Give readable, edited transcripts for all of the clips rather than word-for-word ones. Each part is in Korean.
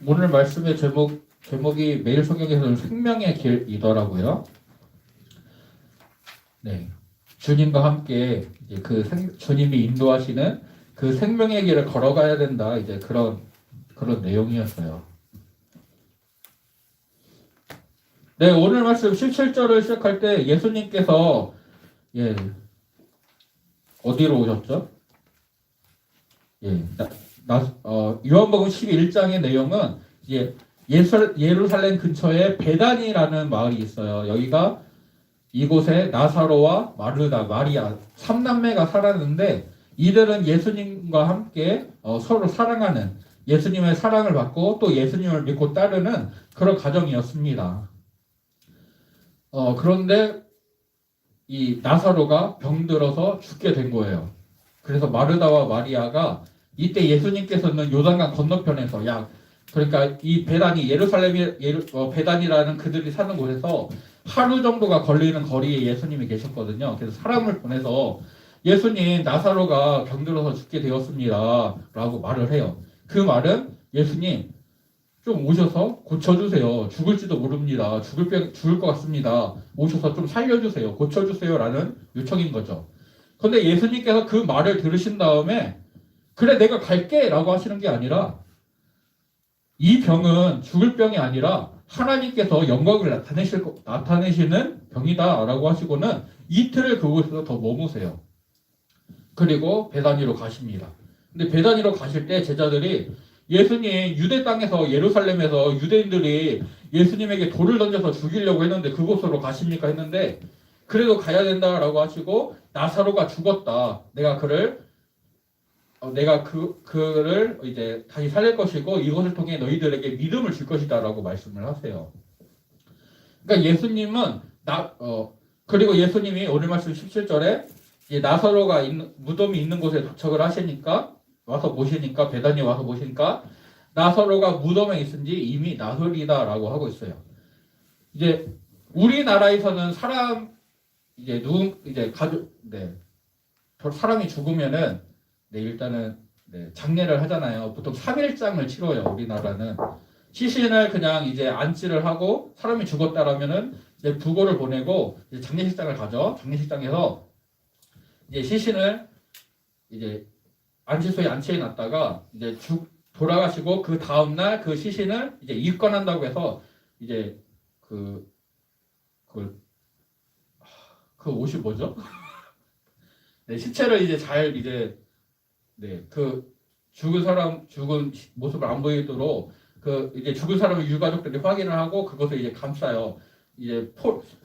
오늘 말씀의 제목이 매일 성경에서는 생명의 길이더라고요. 네, 주님과 함께 이제 주님이 인도하시는 그 생명의 길을 걸어가야 된다. 이제 그런 내용이었어요. 네, 오늘 말씀 17절을 시작할 때 예수님께서 어디로 오셨죠? 요한복음 11장의 내용은 이제 예루살렘 근처에 베다니라는 마을이 있어요. 여기가 이곳에 나사로와 마리아 3남매가 살았는데 이들은 예수님과 함께 서로 사랑하는 예수님의 사랑을 받고 또 예수님을 믿고 따르는 그런 가정이었습니다. 그런데 이 나사로가 병들어서 죽게 된 거예요. 그래서 마르다와 마리아가 이때 예수님께서는 요단강 건너편에서 그러니까 이 베단이 베단이라는 그들이 사는 곳에서 하루 정도가 걸리는 거리에 예수님이 계셨거든요. 그래서 사람을 보내서 예수님 나사로가 병들어서 죽게 되었습니다 라고 말을 해요. 그 말은 예수님 좀 오셔서 고쳐주세요. 죽을지도 모릅니다. 죽을 것 같습니다. 오셔서 좀 살려주세요. 고쳐주세요 라는 요청인 거죠. 근데 예수님께서 그 말을 들으신 다음에 그래 내가 갈게 라고 하시는 게 아니라 이 병은 죽을 병이 아니라 하나님께서 영광을 나타내시는 병이다 라고 하시고는 이틀을 그곳에서 더 머무세요. 그리고 베다니로 가십니다. 근데 베다니로 가실 때 제자들이 예수님 유대 땅에서 예루살렘에서 유대인들이 예수님에게 돌을 던져서 죽이려고 했는데 그곳으로 가십니까 했는데 그래도 가야 된다라고 하시고 나사로가 죽었다. 내가 그를 이제 다시 살릴 것이고 이것을 통해 너희들에게 믿음을 줄 것이다라고 말씀을 하세요. 그러니까 예수님은 그리고 예수님이 오늘 말씀 17절에 나사로가 무덤이 있는 곳에 도착을 하시니까 베다니 와서 보시니까 나사로가 무덤에 있은지 이미 나흘이다라고 하고 있어요. 이제 우리나라에서는 사람이 죽으면은 일단은 장례를 하잖아요. 보통 3일장을 치러요. 우리나라는 시신을 그냥 이제 안치를 하고 사람이 죽었다라면은 이제 부고를 보내고 이제 장례식장을 가죠. 장례식장에서 이제 시신을 이제 안치소에 안치해 놨다가 이제 돌아가시고 그 다음 날 그 시신을 이제 입관한다고 해서 이제 그 옷이 뭐죠? 시체를 이제 죽은 모습을 안 보이도록 이제 죽은 사람의 유가족들이 확인을 하고 그것을 이제 감싸요. 이제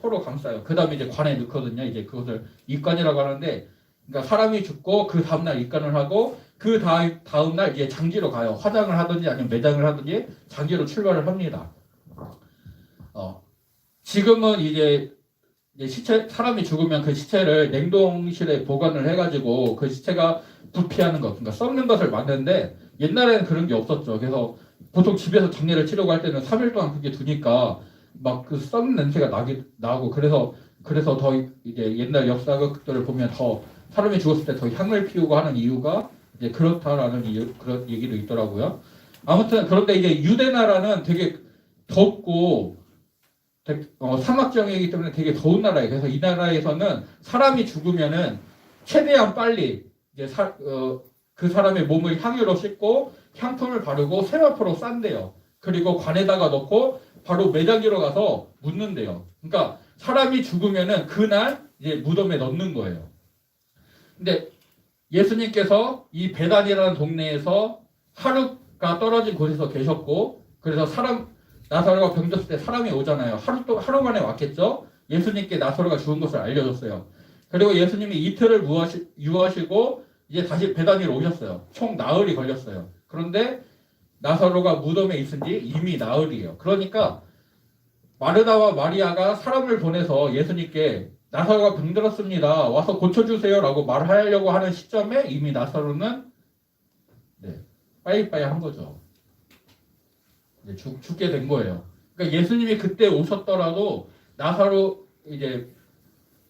포로 감싸요. 그 다음에 이제 관에 넣거든요. 이제 그것을 입관이라고 하는데, 그러니까 사람이 죽고 그 다음날 입관을 하고 그 다음날 이제 장지로 가요. 화장을 하든지 아니면 매장을 하든지 장지로 출발을 합니다. 지금은 이제 사람이 죽으면 그 시체를 냉동실에 보관을 해가지고 그 시체가 부패하는 것, 그러니까 썩는 것을 막는데 옛날에는 그런 게 없었죠. 그래서 보통 집에서 장례를 치려고 할 때는 3일 동안 그게 두니까 막 그 썩는 냄새가 나고 그래서 더 이제 옛날 역사극들을 보면 더 사람이 죽었을 때 더 향을 피우고 하는 이유가 이제 그렇다라는 그런 얘기도 있더라고요. 아무튼 그런데 이제 유대 나라는 되게 덥고 사막 지형이기 때문에 되게 더운 나라예요. 그래서 이 나라에서는 사람이 죽으면은 최대한 빨리 이제 그 사람의 몸을 향유로 씻고 향품을 바르고 세마포로 싼대요. 그리고 관에다가 넣고 바로 매장지로 가서 묻는데요. 그러니까 사람이 죽으면은 그날 이제 무덤에 넣는 거예요. 근데 예수님께서 이 베단이라는 동네에서 하루가 떨어진 곳에서 계셨고 그래서 나사로가 병들었을 때 사람이 오잖아요. 하루 만에 왔겠죠? 예수님께 나사로가 죽은 것을 알려줬어요. 그리고 예수님이 이틀을 유하시고 이제 다시 베다니로 오셨어요. 총 나흘이 걸렸어요. 그런데 나사로가 무덤에 있은지 이미 나흘이에요. 그러니까 마르다와 마리아가 사람을 보내서 예수님께 나사로가 병들었습니다. 와서 고쳐주세요 라고 말하려고 하는 시점에 이미 나사로는 빠이빠이 한 거죠. 죽게 된 거예요. 그러니까 예수님이 그때 오셨더라도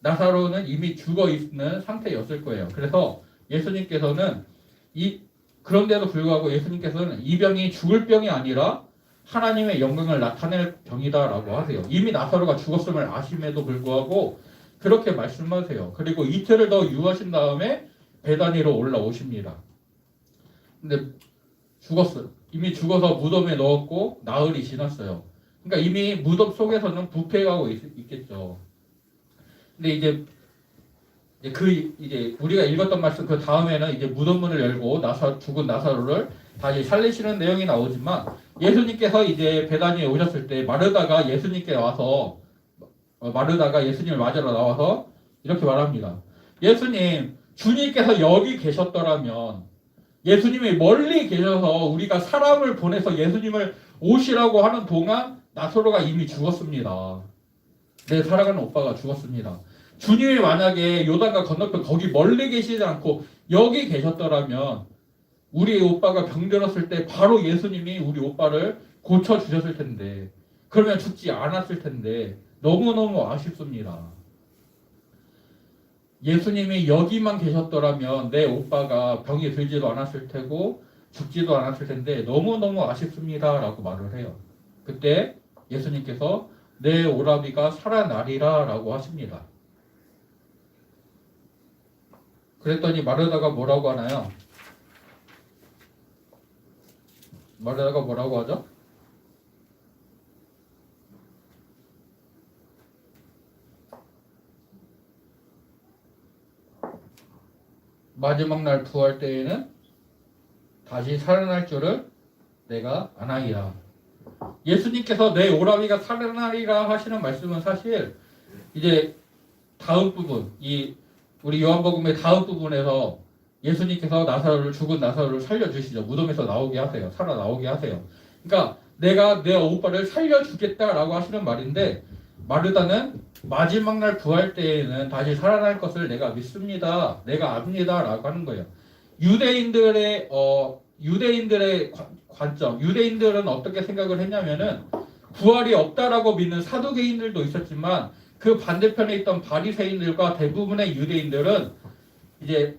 나사로는 이미 죽어 있는 상태였을 거예요. 그래서 예수님께서는 그런데도 불구하고 예수님께서는 이 병이 죽을 병이 아니라 하나님의 영광을 나타낼 병이다라고 하세요. 이미 나사로가 죽었음을 아심에도 불구하고 그렇게 말씀하세요. 그리고 이틀을 더 유하신 다음에 베다니로 올라오십니다. 근데 죽었어요. 이미 죽어서 무덤에 넣었고 나흘이 지났어요. 그러니까 이미 무덤 속에서는 부패하고 있겠죠. 근데 이제 우리가 읽었던 말씀 그 다음에는 이제 무덤문을 열고 죽은 나사로를 다시 살리시는 내용이 나오지만 예수님께서 이제 베다니에 오셨을 때 마르다가 예수님을 맞으러 나와서 이렇게 말합니다. 예수님, 주님께서 여기 계셨더라면 예수님이 멀리 계셔서 우리가 사람을 보내서 예수님을 오시라고 하는 동안 나사로가 이미 죽었습니다. 내 사랑하는 오빠가 죽었습니다. 주님이 만약에 요단강 건너편 거기 멀리 계시지 않고 여기 계셨더라면 우리 오빠가 병들었을 때 바로 예수님이 우리 오빠를 고쳐주셨을 텐데 그러면 죽지 않았을 텐데 너무너무 아쉽습니다. 예수님이 여기만 계셨더라면 내 오빠가 병이 들지도 않았을 테고 죽지도 않았을 텐데 너무너무 아쉽습니다 라고 말을 해요. 그때 예수님께서 내 오라비가 살아나리라 라고 하십니다. 그랬더니 마르다가 뭐라고 하나요? 마르다가 뭐라고 하죠? 마지막 날 부활 때에는 다시 살아날 줄을 내가 아나이다. 예수님께서 내 오라비가 살아나리라 하시는 말씀은 사실 이제 다음 부분, 우리 요한복음의 다음 부분에서 예수님께서 죽은 나사로를 살려주시죠. 무덤에서 나오게 하세요. 살아 나오게 하세요. 그러니까 내가 내 오빠를 살려주겠다라고 하시는 말인데 마르다는 마지막 날 부활 때에는 다시 살아날 것을 내가 믿습니다. 내가 압니다. 라고 하는 거예요. 유대인들의 관점, 유대인들은 어떻게 생각을 했냐면은 부활이 없다라고 믿는 사두개인들도 있었지만 그 반대편에 있던 바리새인들과 대부분의 유대인들은 이제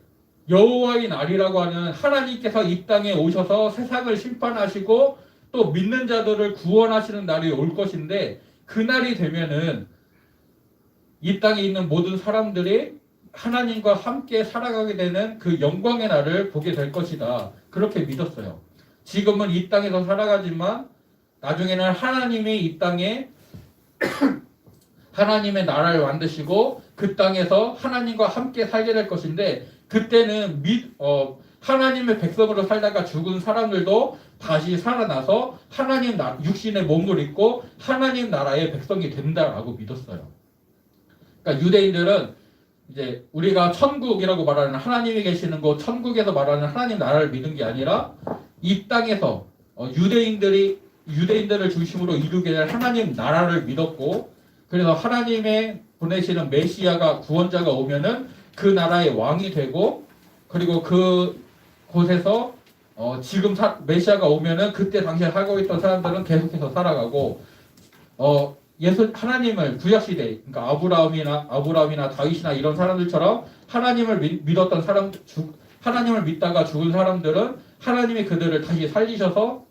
여호와의 날이라고 하는 하나님께서 이 땅에 오셔서 세상을 심판하시고 또 믿는 자들을 구원하시는 날이 올 것인데 그 날이 되면은 이 땅에 있는 모든 사람들이 하나님과 함께 살아가게 되는 그 영광의 날을 보게 될 것이다. 그렇게 믿었어요. 지금은 이 땅에서 살아가지만 나중에는 하나님이 이 땅에 하나님의 나라를 만드시고 그 땅에서 하나님과 함께 살게 될 것인데 그때는 하나님의 백성으로 살다가 죽은 사람들도 다시 살아나서 하나님 육신의 몸을 입고 하나님 나라의 백성이 된다라고 믿었어요. 그러니까 유대인들은 이제 우리가 천국이라고 말하는 하나님이 계시는 곳 천국에서 말하는 하나님 나라를 믿는 게 아니라 이 땅에서 유대인들을 중심으로 이루게 될 하나님 나라를 믿었고 그래서 하나님의 보내시는 메시아가 구원자가 오면은 그 나라의 왕이 되고 그리고 그 곳에서 지금 메시아가 오면은 그때 당시에 살고 있던 사람들은 계속해서 살아가고 하나님을 구약시대 그러니까 아브라함이나 다윗이나 이런 사람들처럼 하나님을 믿었던 하나님을 믿다가 죽은 사람들은 하나님이 그들을 다시 살리셔서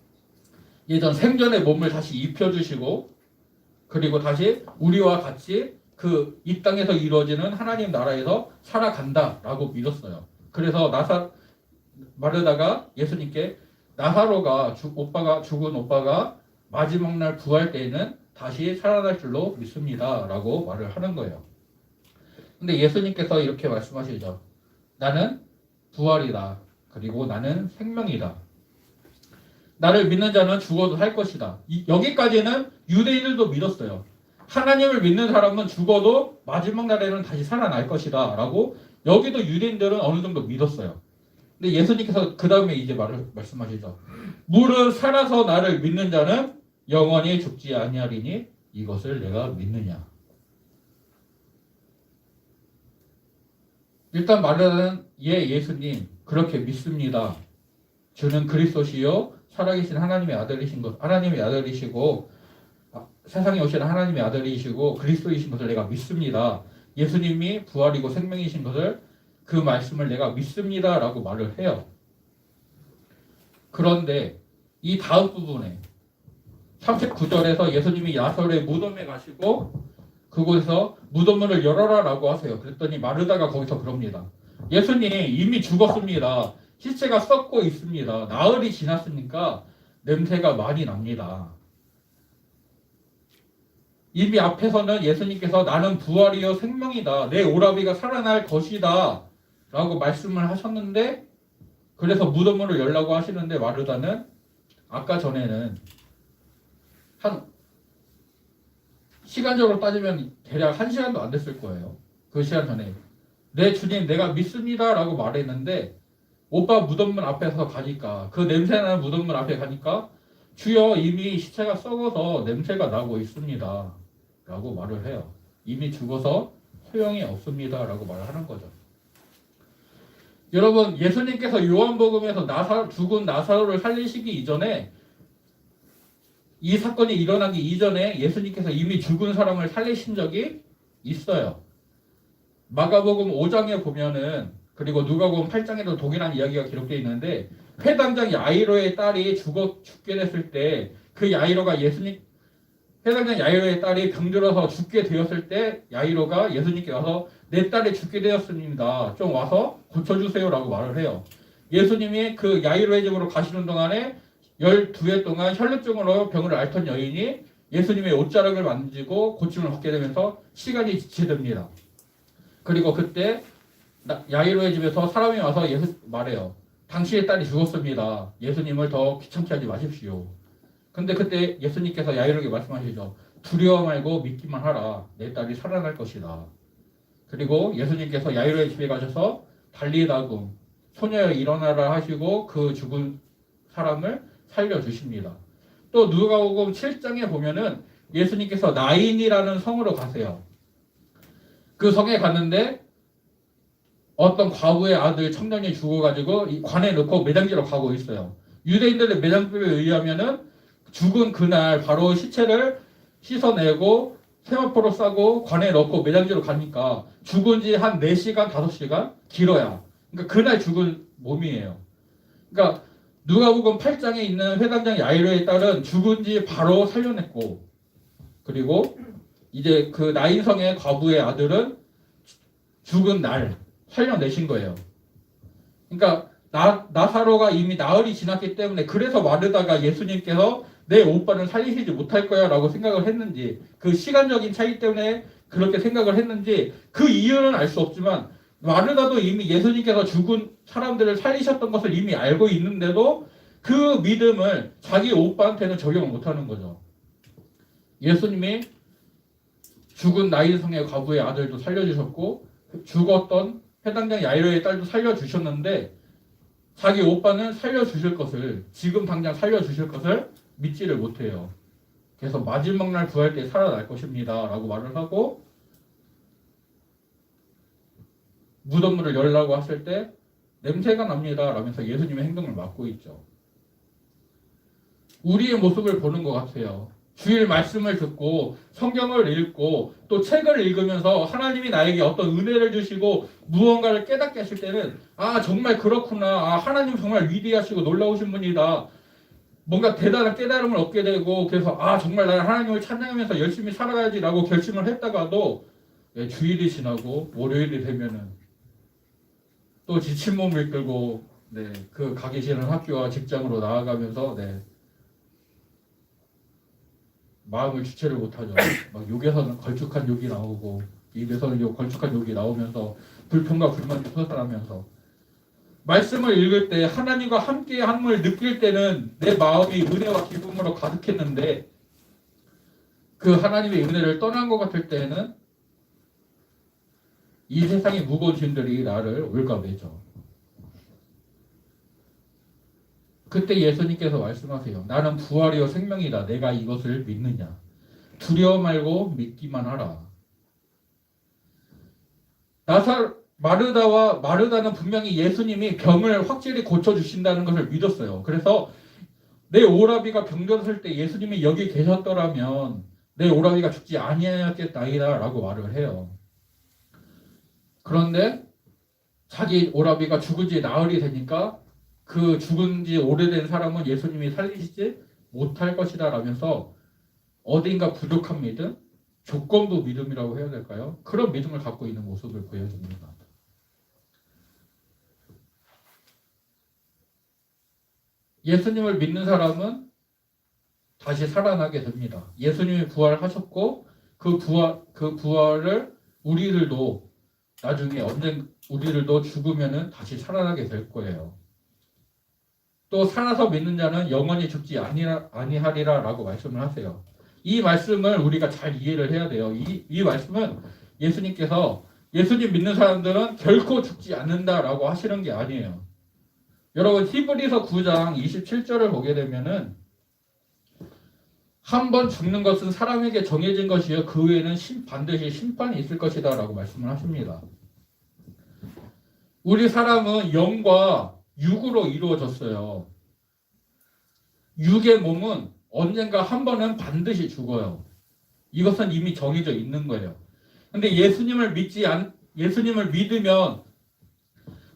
예전 생전의 몸을 다시 입혀주시고 그리고 다시 우리와 같이 이 땅에서 이루어지는 하나님 나라에서 살아간다라고 믿었어요. 그래서 마르다가 예수님께 나사로가 죽은 오빠가 마지막 날 부활 때에는 다시 살아날 줄로 믿습니다. 라고 말을 하는 거예요. 근데 예수님께서 이렇게 말씀하시죠. 나는 부활이다. 그리고 나는 생명이다. 나를 믿는 자는 죽어도 살 것이다. 여기까지는 유대인들도 믿었어요. 하나님을 믿는 사람은 죽어도 마지막 날에는 다시 살아날 것이다. 라고 여기도 유대인들은 어느 정도 믿었어요. 근데 예수님께서 그 다음에 이제 말씀하시죠. 무릇 살아서 나를 믿는 자는 영원히 죽지 아니하리니 이것을 내가 믿느냐. 일단 말하는 예수님 그렇게 믿습니다. 주는 그리스도시요 살아계신 하나님의 아들이시고 세상에 오신 하나님의 아들이시고 그리스도이신 것을 내가 믿습니다. 예수님이 부활이고 생명이신 것을 그 말씀을 내가 믿습니다. 라고 말을 해요. 그런데 이 다음 부분에 39절에서 예수님이 나사로의 무덤에 가시고 그곳에서 무덤문을 열어라라고 하세요. 그랬더니 마르다가 거기서 그럽니다. 예수님 이미 죽었습니다. 시체가 썩고 있습니다. 나흘이 지났으니까 냄새가 많이 납니다. 이미 앞에서는 예수님께서 나는 부활이요 생명이다. 내 오라비가 살아날 것이다. 라고 말씀을 하셨는데 그래서 무덤문을 열라고 하시는데 마르다는 아까 전에는 한 시간적으로 따지면 대략 1시간도 안 됐을 거예요. 그 시간 전에 네 주님 내가 믿습니다 라고 말했는데 오빠 무덤문 앞에서 가니까 그 냄새나는 무덤문 앞에 가니까 주여 이미 시체가 썩어서 냄새가 나고 있습니다 라고 말을 해요. 이미 죽어서 소용이 없습니다 라고 말을 하는 거죠. 여러분 예수님께서 요한복음에서 죽은 나사로를 살리시기 이전에 이 사건이 일어나기 이전에 예수님께서 이미 죽은 사람을 살리신 적이 있어요. 마가복음 5장에 보면은 그리고 누가복음 8장에도 동일한 이야기가 기록되어 있는데 회당장 야이로의 딸이 죽게 됐을 때 그 야이로가 회당장 야이로의 딸이 병들어서 죽게 되었을 때 야이로가 예수님께 와서 내 딸이 죽게 되었습니다. 좀 와서 고쳐주세요 라고 말을 해요. 예수님이 그 야이로의 집으로 가시는 동안에 12회 동안 혈루증으로 병을 앓던 여인이 예수님의 옷자락을 만지고 고침을 받게 되면서 시간이 지체됩니다. 그리고 그때 야이로의 집에서 사람이 와서 말해요. 당신의 딸이 죽었습니다. 예수님을 더 귀찮게 하지 마십시오. 근데 그때 예수님께서 야이로에게 말씀하시죠. 두려워 말고 믿기만 하라. 내 딸이 살아날 것이다. 그리고 예수님께서 야이로의 집에 가셔서 달리다금 소녀여 일어나라 하시고 그 죽은 사람을 살려주십니다. 또 누가복음 7장에 보면은 예수님께서 나인이라는 성으로 가세요. 그 성에 갔는데 어떤 과부의 아들 청년이 죽어가지고 이 관에 넣고 매장지로 가고 있어요. 유대인들의 매장법에 의하면은 죽은 그날 바로 시체를 씻어내고 세마포로 싸고 관에 넣고 매장지로 가니까 죽은 지 한 4시간, 5시간? 길어야. 그러니까 그날 죽은 몸이에요. 그러니까 누가복음 8장에 있는 회당장 야이로의 딸은 죽은 지 바로 살려냈고 그리고 이제 그 나인성의 과부의 아들은 죽은 날 살려내신 거예요. 그러니까 나사로가 이미 나흘이 지났기 때문에 그래서 마르다가 예수님께서 내 오빠는 살리시지 못할 거야 라고 생각을 했는지 그 시간적인 차이 때문에 그렇게 생각을 했는지 그 이유는 알 수 없지만 마르다도 이미 예수님께서 죽은 사람들을 살리셨던 것을 이미 알고 있는데도 그 믿음을 자기 오빠한테는 적용을 못하는 거죠. 예수님이 죽은 나인성의 과부의 아들도 살려주셨고 죽었던 회당장 야이로의 딸도 살려주셨는데 자기 오빠는 살려주실 것을 지금 당장 살려주실 것을 믿지를 못해요. 그래서 마지막 날 부활 때 살아날 것입니다 라고 말을 하고 무덤문을 열라고 했을 때 냄새가 납니다 라면서 예수님의 행동을 막고 있죠. 우리의 모습을 보는 것 같아요. 주일 말씀을 듣고 성경을 읽고 또 책을 읽으면서 하나님이 나에게 어떤 은혜를 주시고 무언가를 깨닫게 하실 때는 아 정말 그렇구나. 아 하나님 정말 위대하시고 놀라우신 분이다. 뭔가 대단한 깨달음을 얻게 되고 그래서 아 정말 나는 하나님을 찬양하면서 열심히 살아야지라고 결심을 했다가도 주일이 지나고 월요일이 되면은 또 지친 몸을 이끌고 그 가기 싫은 학교와 직장으로 나아가면서 마음을 주체를 못하죠. 막 욕에서는 걸쭉한 욕이 나오고 입에서는 걸쭉한 욕이 나오면서 불평과 불만이 솟아나면서 말씀을 읽을 때 하나님과 함께 함을 느낄 때는 내 마음이 은혜와 기쁨으로 가득했는데 그 하나님의 은혜를 떠난 것 같을 때에는 이 세상의 무거운 짐들이 나를 올가매죠. 그때 예수님께서 말씀하세요. 나는 부활이요 생명이다. 내가 이것을 믿느냐. 두려워 말고 믿기만 하라. 마르다는 분명히 예수님이 병을 확실히 고쳐주신다는 것을 믿었어요. 그래서 내 오라비가 병들었을 때 예수님이 여기 계셨더라면 내 오라비가 죽지 아니하였겠나이다 라고 말을 해요. 그런데 자기 오라비가 죽은 지 나흘이 되니까 그 죽은 지 오래된 사람은 예수님이 살리시지 못할 것이다 라면서 어딘가 부족한 믿음, 조건부 믿음이라고 해야 될까요? 그런 믿음을 갖고 있는 모습을 보여줍니다. 예수님을 믿는 사람은 다시 살아나게 됩니다. 예수님이 부활하셨고 그 부활을 우리들도 나중에 우리들도 죽으면은 다시 살아나게 될 거예요. 또 살아서 믿는 자는 영원히 죽지 아니하리라라고 말씀을 하세요. 이 말씀을 우리가 잘 이해를 해야 돼요. 이 말씀은 예수님께서 예수님 믿는 사람들은 결코 죽지 않는다라고 하시는 게 아니에요. 여러분 히브리서 9장 27절을 보게 되면은 한 번 죽는 것은 사람에게 정해진 것이요 그 외에는 반드시 심판이 있을 것이다 라고 말씀을 하십니다. 우리 사람은 영과 육으로 이루어졌어요. 육의 몸은 언젠가 한 번은 반드시 죽어요. 이것은 이미 정해져 있는 거예요. 근데 예수님을 믿으면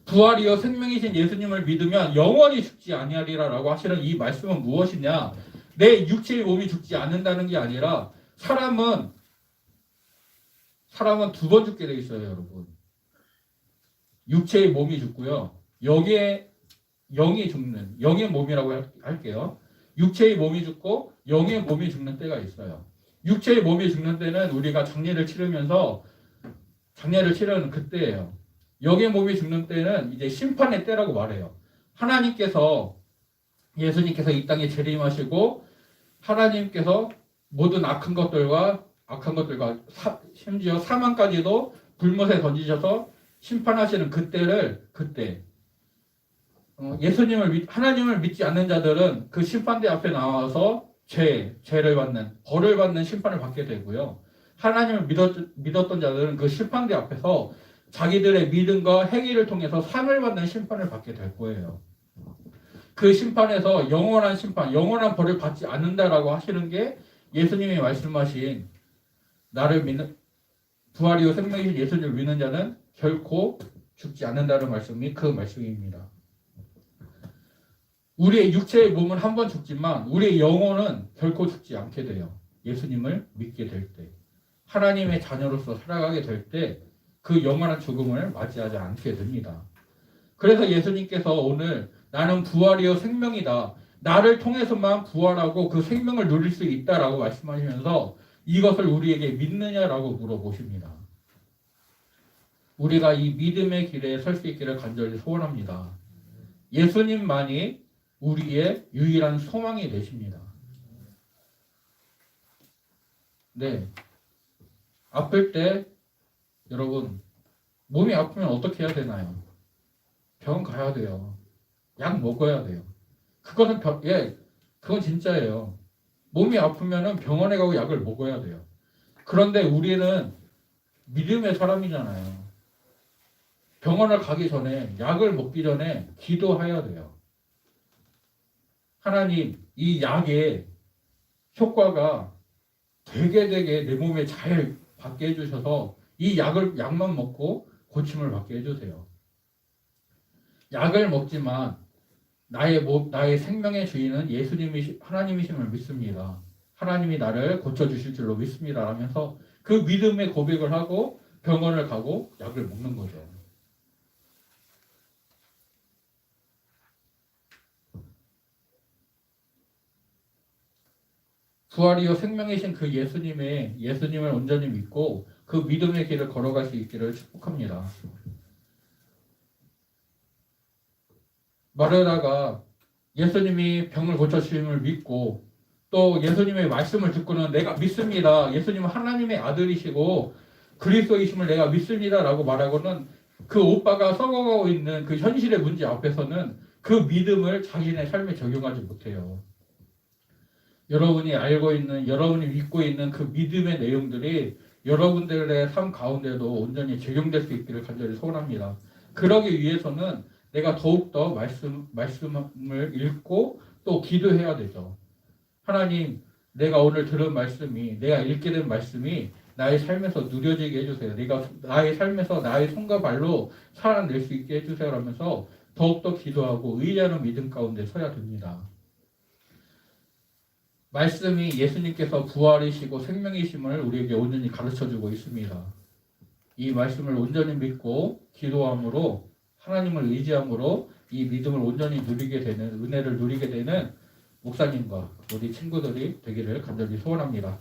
부활이요 생명이신 예수님을 믿으면 영원히 죽지 아니하리라라고 하시는 이 말씀은 무엇이냐? 내 육체의 몸이 죽지 않는다는 게 아니라 사람은 두 번 죽게 돼 있어요, 여러분. 육체의 몸이 죽고요. 영의 몸이라고 할게요. 육체의 몸이 죽고 영의 몸이 죽는 때가 있어요. 육체의 몸이 죽는 때는 우리가 장례를 치르는 그때예요. 영의 몸이 죽는 때는 이제 심판의 때라고 말해요. 예수님께서 이 땅에 재림하시고 하나님께서 모든 악한 것들과 심지어 사망까지도 불못에 던지셔서 심판하시는 그때 하나님을 믿지 않는 자들은 그 심판대 앞에 나와서 죄를 받는 벌을 받는 심판을 받게 되고요. 하나님을 믿었던 자들은 그 심판대 앞에서 자기들의 믿음과 행위를 통해서 상을 받는 심판을 받게 될 거예요. 그 심판에서 영원한 벌을 받지 않는다라고 하시는 게 예수님이 말씀하신 나를 믿는 부활이요 생명이신 예수님을 믿는 자는 결코 죽지 않는다는 말씀이 그 말씀입니다. 우리의 육체의 몸은 한 번 죽지만 우리의 영혼은 결코 죽지 않게 돼요. 예수님을 믿게 될 때. 하나님의 자녀로서 살아가게 될 때 그 영원한 죽음을 맞이하지 않게 됩니다. 그래서 예수님께서 오늘 나는 부활이요 생명이다. 나를 통해서만 부활하고 그 생명을 누릴 수 있다라고 말씀하시면서 이것을 우리에게 믿느냐라고 물어보십니다. 우리가 이 믿음의 길에 설 수 있기를 간절히 소원합니다. 예수님만이 우리의 유일한 소망이 되십니다. 네. 아플 때 여러분 몸이 아프면 어떻게 해야 되나요? 병원 가야 돼요. 약 먹어야 돼요. 그건 진짜예요. 몸이 아프면은 병원에 가고 약을 먹어야 돼요. 그런데 우리는 믿음의 사람이잖아요. 병원을 가기 전에 약을 먹기 전에 기도해야 돼요. 하나님, 이 약의 효과가 되게 내 몸에 잘 받게 해주셔서 이 약만 먹고 고침을 받게 해주세요. 약을 먹지만 나의 생명의 주인은 하나님이심을 믿습니다. 하나님이 나를 고쳐주실 줄로 믿습니다. 라면서 그 믿음의 고백을 하고 병원을 가고 약을 먹는 거죠. 부활이요 생명이신 그 예수님을 온전히 믿고 그 믿음의 길을 걸어갈 수 있기를 축복합니다. 마르다가 예수님이 병을 고쳐주심을 믿고 또 예수님의 말씀을 듣고는 내가 믿습니다. 예수님은 하나님의 아들이시고 그리스도이심을 내가 믿습니다. 라고 말하고는 그 오빠가 썩어가고 있는 그 현실의 문제 앞에서는 그 믿음을 자신의 삶에 적용하지 못해요. 여러분이 믿고 있는 그 믿음의 내용들이 여러분들의 삶 가운데도 온전히 적용될 수 있기를 간절히 소원합니다. 그러기 위해서는 내가 더욱더 말씀을 읽고 또 기도해야 되죠. 하나님, 내가 오늘 들은 말씀이, 내가 읽게 된 말씀이 나의 삶에서 누려지게 해주세요. 내가 나의 삶에서 나의 손과 발로 살아낼 수 있게 해주세요. 라면서 더욱더 기도하고 의지하는 믿음 가운데 서야 됩니다. 말씀이 예수님께서 부활이시고 생명이심을 우리에게 온전히 가르쳐주고 있습니다. 이 말씀을 온전히 믿고 기도함으로 하나님을 의지함으로 이 믿음을 온전히 누리게 되는 은혜를 누리게 되는 목사님과 우리 친구들이 되기를 간절히 소원합니다.